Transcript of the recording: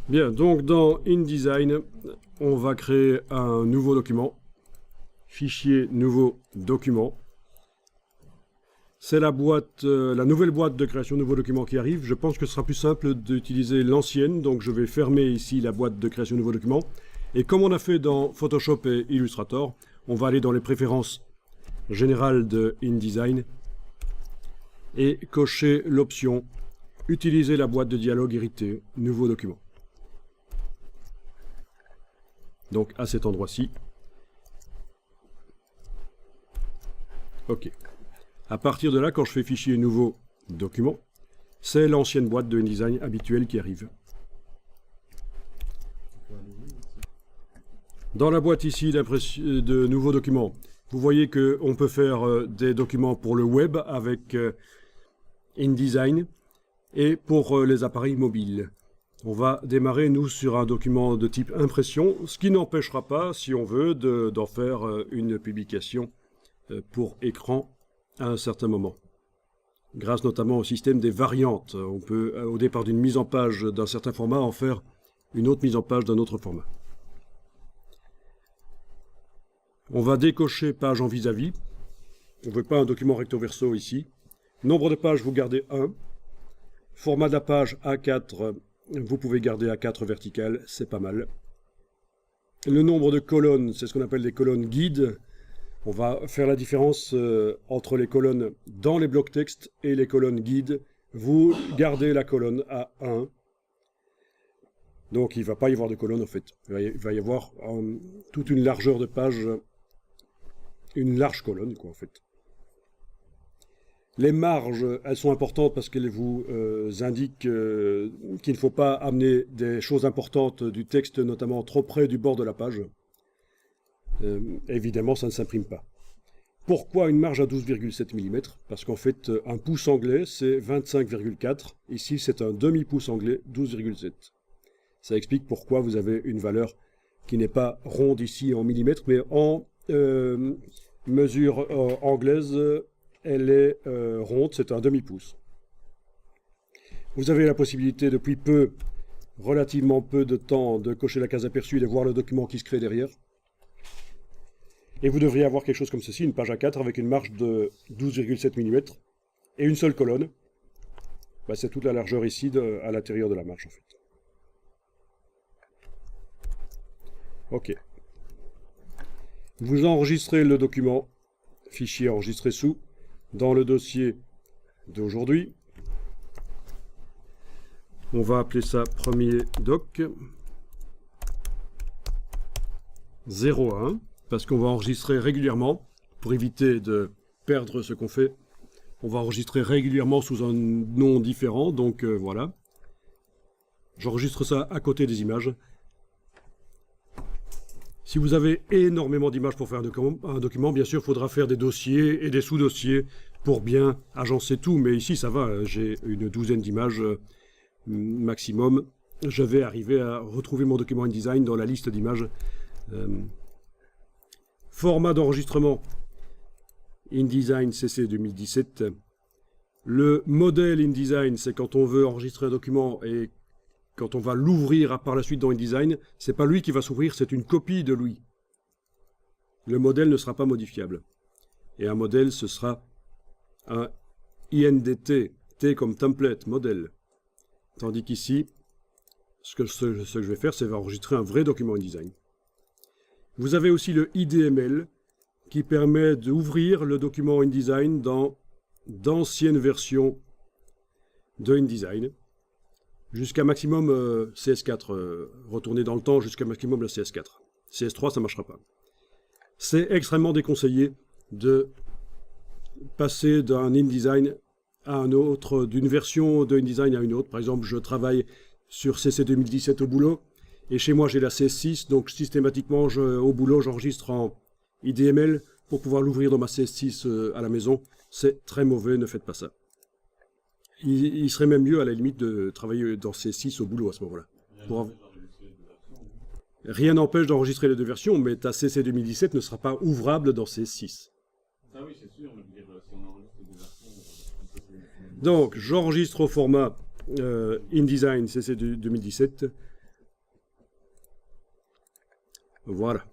Bien, donc dans InDesign, on va créer un nouveau document. Fichier, nouveau document. C'est la boîte, la nouvelle boîte de création de nouveau document qui arrive. Je pense que ce sera plus simple d'utiliser l'ancienne, donc je vais fermer ici la boîte de création de nouveau document. Et comme on a fait dans Photoshop et Illustrator, on va aller dans les préférences générales de InDesign et cocher l'option « Utiliser la boîte de dialogue héritée, nouveau document ». Donc à cet endroit-ci. OK. À partir de là, quand je fais fichier nouveau document, c'est l'ancienne boîte de InDesign habituelle qui arrive. Dans la boîte ici de nouveaux documents, vous voyez qu'on peut faire des documents pour le web avec InDesign et pour les appareils mobiles. On va démarrer, nous, sur un document de type impression, ce qui n'empêchera pas, si on veut, d'en faire une publication pour écran à un certain moment. Grâce notamment au système des variantes. On peut, au départ d'une mise en page d'un certain format, en faire une autre mise en page d'un autre format. On va décocher page en vis-à-vis. On ne veut pas un document recto verso ici. Nombre de pages, vous gardez 1. Format de la page A4, vous pouvez garder A4 vertical, c'est pas mal. Le nombre de colonnes, c'est ce qu'on appelle des colonnes guides. On va faire la différence entre les colonnes dans les blocs texte et les colonnes guides. Vous gardez la colonne à 1. Donc il ne va pas y avoir de colonne en fait. Il va y avoir toute une largeur de page, une large colonne quoi en fait. Les marges, elles sont importantes parce qu'elles vous indiquent qu'il ne faut pas amener des choses importantes du texte, notamment trop près du bord de la page. Évidemment, ça ne s'imprime pas. Pourquoi une marge à 12,7 mm? Parce qu'en fait, un pouce anglais, c'est 25,4. Ici, c'est un demi-pouce anglais, 12,7. Ça explique pourquoi vous avez une valeur qui n'est pas ronde ici en millimètres, mais en mesure anglaise, elle est ronde, c'est un demi-pouce. Vous avez la possibilité depuis relativement peu de temps, de cocher la case aperçue et de voir le document qui se crée derrière. Et vous devriez avoir quelque chose comme ceci, une page A4 avec une marge de 12,7 mm et une seule colonne. Bah, c'est toute la largeur ici à l'intérieur de la marge en fait. OK. Vous enregistrez le document, fichier enregistré sous, dans le dossier d'aujourd'hui. On va appeler ça premier doc 01. Parce qu'on va enregistrer régulièrement, pour éviter de perdre ce qu'on fait, on va enregistrer régulièrement sous un nom différent, donc voilà. J'enregistre ça à côté des images. Si vous avez énormément d'images pour faire un document, bien sûr, il faudra faire des dossiers et des sous-dossiers pour bien agencer tout, mais ici ça va, j'ai une douzaine d'images maximum. Je vais arriver à retrouver mon document InDesign dans la liste d'images. Format d'enregistrement InDesign CC 2017. Le modèle InDesign, c'est quand on veut enregistrer un document et quand on va l'ouvrir par la suite dans InDesign, c'est pas lui qui va s'ouvrir, c'est une copie de lui. Le modèle ne sera pas modifiable. Et un modèle, ce sera un INDT, T comme template, modèle. Tandis qu'ici, ce que je vais faire, c'est enregistrer un vrai document InDesign. Vous avez aussi le IDML qui permet d'ouvrir le document InDesign dans d'anciennes versions de InDesign jusqu'à maximum CS4, retourner dans le temps jusqu'à maximum la CS4. CS3, ça ne marchera pas. C'est extrêmement déconseillé de passer d'un InDesign à un autre, d'une version de InDesign à une autre. Par exemple, je travaille sur CC 2017 au boulot. Et chez moi, j'ai la CS6, donc systématiquement, au boulot, j'enregistre en IDML pour pouvoir l'ouvrir dans ma CS6 à la maison. C'est très mauvais, ne faites pas ça. Il serait même mieux, à la limite, de travailler dans CS6 au boulot à ce moment-là. Rien n'empêche d'enregistrer les deux versions, mais ta CC 2017 ne sera pas ouvrable dans CS6. Ah oui, c'est sûr, mais si on enregistre les deux versions... Donc, j'enregistre au format InDesign CC 2017. Voilà.